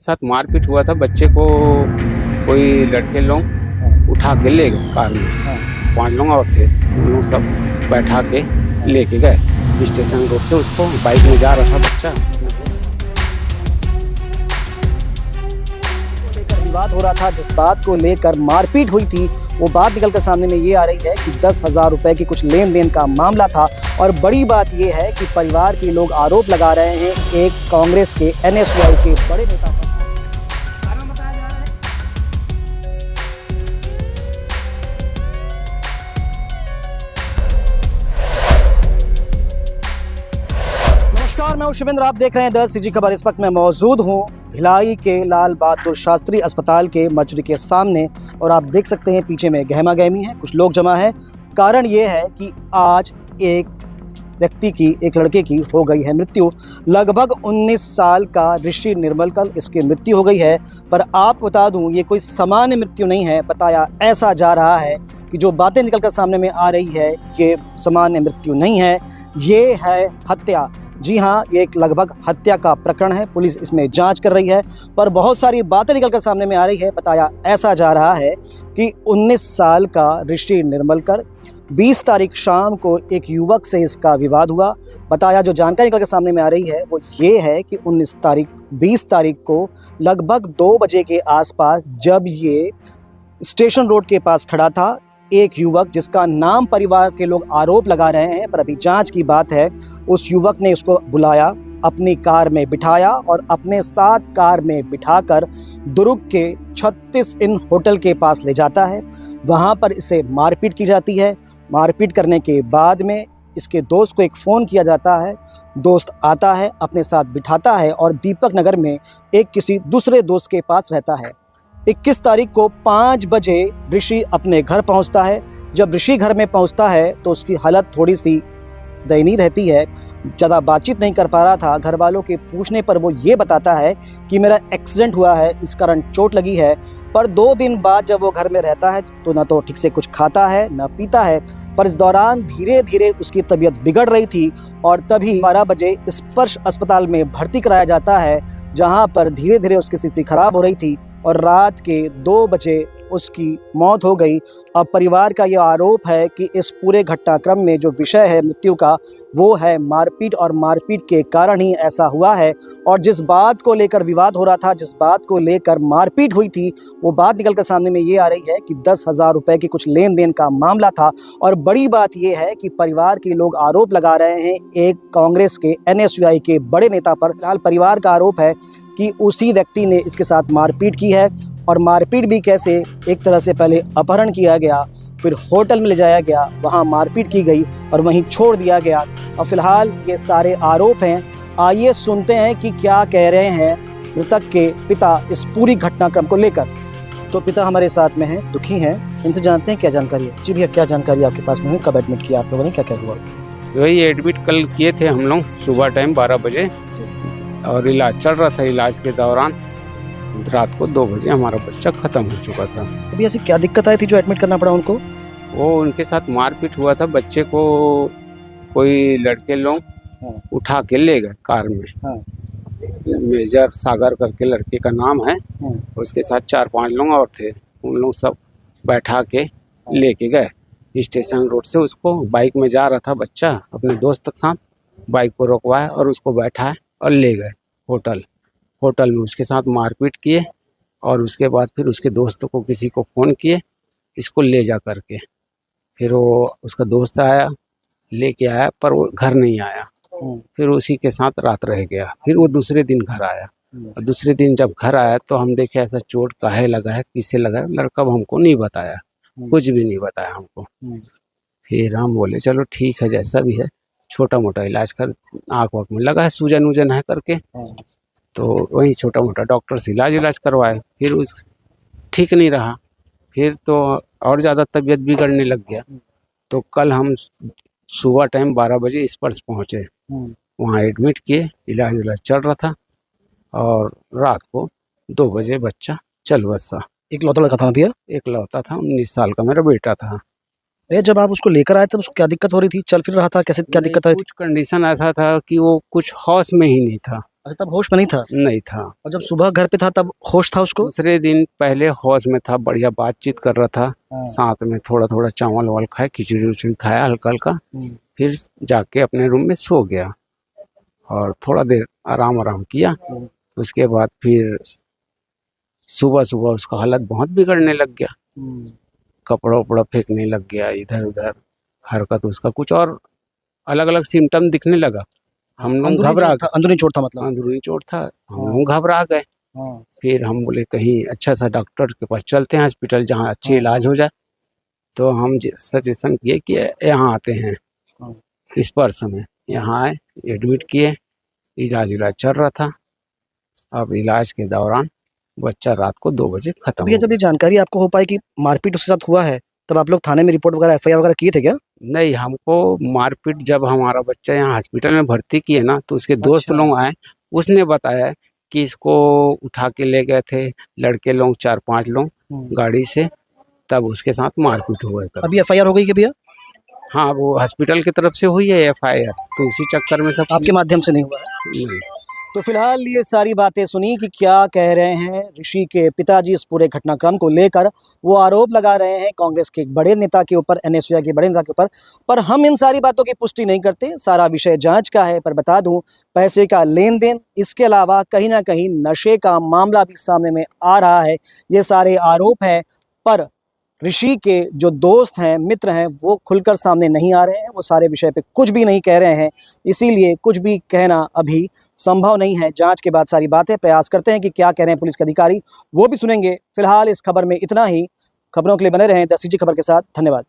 साथ मारपीट हुआ था। बच्चे को कोई लड़के लोग उठा के ले गए कार में। 5 लोग और थे, उन लोग सब बैठा के लेके गए स्टेशन रोड से। उसको बाइक में जा रहा था बच्चा। विवाद हो रहा था, जिस बात को लेकर मारपीट हुई थी वो बात निकल कर सामने में ये आ रही है कि 10,000 रुपए की कुछ लेन देन का मामला था। और बड़ी बात ये है कि परिवार के लोग आरोप लगा रहे हैं एक कांग्रेस के NSY के बड़े नेता पर। नमस्कार, मैं हूं शिवेंद्र, आप देख रहे हैं 10 CG खबर। इस वक्त मैं मौजूद हूं भिलाई के लाल बहादुर शास्त्री अस्पताल के मर्चरी के सामने और आप देख सकते हैं पीछे में गहमा गहमी है, कुछ लोग जमा है। कारण ये है कि आज एक व्यक्ति की, एक लड़के की हो गई है मृत्यु। लगभग 19 साल का ऋषि निर्मलकर, इसकी मृत्यु हो गई है। पर आपको बता दूं, ये कोई सामान्य मृत्यु नहीं है। बताया ऐसा जा रहा है कि जो बातें निकलकर सामने में आ रही है ये सामान्य मृत्यु नहीं है, ये है हत्या। जी हाँ, ये एक लगभग हत्या का प्रकरण है। पुलिस इसमें जांच कर रही है, पर बहुत सारी बातें निकलकर सामने में आ रही है। बताया ऐसा जा रहा है कि 19 साल का ऋषि निर्मलकर, 20 तारीख शाम को एक युवक से इसका विवाद हुआ। बताया जो जानकारी निकल के सामने में आ रही है वो ये है कि 20 तारीख को लगभग 2 बजे के आसपास जब ये स्टेशन रोड के पास खड़ा था, एक युवक जिसका नाम परिवार के लोग आरोप लगा रहे हैं, पर अभी जांच की बात है, उस युवक ने उसको बुलाया, अपनी कार में बिठाया और अपने साथ कार में बिठाकर दुर्ग के 36 इन होटल के पास ले जाता है। वहाँ पर इसे मारपीट की जाती है। मारपीट करने के बाद में इसके दोस्त को एक फ़ोन किया जाता है। दोस्त आता है, अपने साथ बिठाता है और दीपक नगर में एक किसी दूसरे दोस्त के पास रहता है। 21 तारीख को 5 बजे ऋषि अपने घर पहुंचता है। जब ऋषि घर में पहुंचता है तो उसकी हालत थोड़ी सी दयनीय रहती है, ज़्यादा बातचीत नहीं कर पा रहा था। घर वालों के पूछने पर वो ये बताता है कि मेरा एक्सीडेंट हुआ है, इस कारण चोट लगी है। पर 2 दिन बाद जब वो घर में रहता है तो ना तो ठीक से कुछ खाता है ना पीता है। पर इस दौरान धीरे धीरे उसकी तबीयत बिगड़ रही थी और तभी 12 बजे स्पर्श अस्पताल में भर्ती कराया जाता है, जहाँ पर धीरे धीरे उसकी स्थिति खराब हो रही थी और रात के 2 बजे उसकी मौत हो गई। अब परिवार का यह आरोप है कि इस पूरे घटनाक्रम में जो विषय है मृत्यु का वो है मारपीट, और मारपीट के कारण ही ऐसा हुआ है। और जिस बात को लेकर विवाद हो रहा था, जिस बात को लेकर मारपीट हुई थी, वो बात निकलकर सामने में ये आ रही है कि 10,000 रुपए की कुछ लेन देन का मामला था। और बड़ी बात ये है कि परिवार के लोग आरोप लगा रहे हैं एक कांग्रेस के NSY के बड़े नेता पर। फिलहाल परिवार का आरोप है कि उसी व्यक्ति ने इसके साथ मारपीट की है। और मारपीट भी कैसे, एक तरह से पहले अपहरण किया गया, फिर होटल में ले जाया गया, वहां मारपीट की गई और वहीं छोड़ दिया गया। और फिलहाल ये सारे आरोप हैं। आइए सुनते हैं कि क्या कह रहे हैं मृतक के पिता इस पूरी घटनाक्रम को लेकर। तो पिता हमारे साथ में हैं, दुखी हैं, इनसे जानते हैं क्या जानकारी है। जी भैया, क्या जानकारी आपके पास में हुई, कब एडमिट किया आप लोगों ने, क्या क्या हुआ? वही एडमिट कल किए थे हम लोग सुबह टाइम 12 बजे, और इलाज चल रहा था। इलाज के दौरान रात को 2 बजे हमारा बच्चा खत्म हो चुका था। अभी ऐसी क्या दिक्कत आई थी जो एडमिट करना पड़ा उनको? वो उनके साथ मारपीट हुआ था। बच्चे को कोई लड़के लोग उठा के ले गए कार में। मेजर सागर करके लड़के का नाम है, उसके साथ 4-5 लोग और थे, उन लोग सब बैठा के लेके गए स्टेशन रोड से। उसको बाइक में जा रहा था बच्चा अपने दोस्त के साथ, बाइक को रोकवाया और उसको बैठाए और ले गए होटल में। उसके साथ मारपीट किए और उसके बाद फिर उसके दोस्तों को किसी को फ़ोन किए इसको ले जा करके। फिर वो उसका दोस्त आया, लेके आया, पर वो घर नहीं आया। फिर उसी के साथ रात रह गया। फिर वो दूसरे दिन घर आया और दूसरे दिन जब घर आया तो हम देखे ऐसा चोट काहे लगा है, किससे लगा है। लड़का हमको नहीं बताया, कुछ भी नहीं बताया हमको। फिर हम बोले चलो ठीक है, जैसा भी है छोटा मोटा इलाज कर, आँख वाँख में लगा है, सूजन वूजन है करके, तो वही छोटा मोटा डॉक्टर से इलाज करवाए। फिर उस ठीक नहीं रहा, फिर तो और ज़्यादा तबीयत बिगड़ने लग गया। तो कल हम सुबह टाइम 12 बजे स्पर्श पहुँचे, वहाँ एडमिट किए, इलाज चल रहा था और रात को 2 बजे बच्चा चल बसा। एक लौता लड़का था भैया? एक लौता था, 19 साल का मेरा बेटा था। भैया जब आप उसको लेकर आए थे उसको क्या दिक्कत हो रही थी, चल फिर रहा था, कैसे क्या दिक्कत आ रही थी? कुछ कंडीशन ऐसा था कि वो कुछ होश में ही नहीं था। अच्छा, तब होश में नहीं था? नहीं था। और जब सुबह घर पे था तब होश था उसको? दूसरे दिन पहले होश में था, बढ़िया बातचीत कर रहा था, हाँ। साथ में थोड़ा थोड़ा चावल वावल खाया, खिचड़ी उचड़ी खाया हल्का हल्का, फिर जाके अपने रूम में सो गया और थोड़ा देर आराम आराम किया। उसके बाद फिर सुबह सुबह उसका हालत बहुत बिगड़ने लग गया, कपड़ा उपड़ा फेंकने लग गया इधर उधर, हरकत उसका कुछ और अलग अलग सिम्टम दिखने लगा। हम लोग घबरा गए। अंदरूनी चोट था मतलब? अंदरूनी चोट था, हम लोग घबरा गए। फिर हम बोले कहीं अच्छा सा डॉक्टर के पास चलते हैं, हॉस्पिटल जहाँ अच्छी इलाज हो जाए। तो हम सजेशन किए कि यहाँ आते हैं, इस पर्स में यहाँ आए, एडमिट किए, इलाज चल रहा था। अब इलाज के दौरान बच्चा रात को 2 बजे खत्म हो जब ये गया। जानकारी आपको हो पाई कि मारपीट उसके साथ हुआ है, तब आप लोग थाने में रिपोर्ट वगैरह एफआईआर वगैरह किए थे क्या? नहीं, हमको मारपीट जब हमारा बच्चा यहाँ हॉस्पिटल में भर्ती किए ना, तो उसके दोस्त लोग आए, उसने बताया कि इसको उठा के ले गए थे लड़के लोग 4-5 लोग गाड़ी से, तब उसके साथ मारपीट हुआ है। अभी एफआईआर हो गई क्या भैया? हाँ, वो हॉस्पिटल की तरफ से हुई है एफआईआर, तो उसी चक्कर में सब आपके माध्यम से नहीं हुआ है? नहीं। तो फिलहाल ये सारी बातें सुनी कि क्या कह रहे हैं ऋषि के पिताजी इस पूरे घटनाक्रम को लेकर। वो आरोप लगा रहे हैं कांग्रेस के एक बड़े नेता के ऊपर, एनएसयूआई के बड़े नेता के ऊपर, पर हम इन सारी बातों की पुष्टि नहीं करते। सारा विषय जांच का है। पर बता दूं, पैसे का लेन देन, इसके अलावा कहीं ना कहीं नशे का मामला भी सामने में आ रहा है। ये सारे आरोप हैं, पर ऋषि के जो दोस्त हैं, मित्र हैं, वो खुलकर सामने नहीं आ रहे हैं। वो सारे विषय पे कुछ भी नहीं कह रहे हैं, इसीलिए कुछ भी कहना अभी संभव नहीं है। जांच के बाद सारी बातें प्रयास करते हैं कि क्या कह रहे हैं पुलिस के अधिकारी, वो भी सुनेंगे। फिलहाल इस खबर में इतना ही। खबरों के लिए बने रहें द सिटी खबर के साथ। धन्यवाद।